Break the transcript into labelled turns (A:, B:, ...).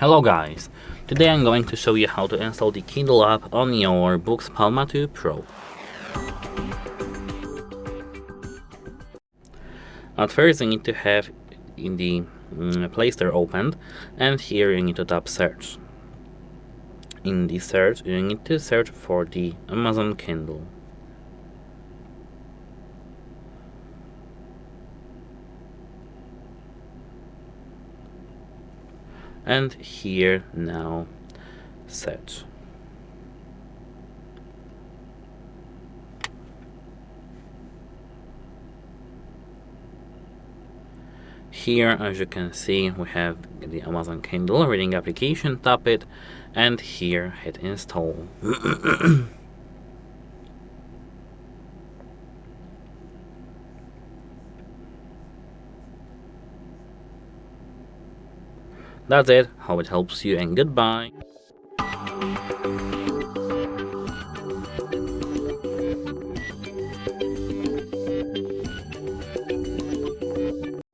A: Hello guys, today I'm going to show you how to install the Kindle app on your BOOX Palma 2 Pro. At first you need to have in the Play Store opened, and here you need to tap search. In the search you need to search for the Amazon Kindle. And here now search. Here, as you can see, we have the Amazon Kindle reading application. Tap it, and here hit install. That's it, hope it helps you, and goodbye.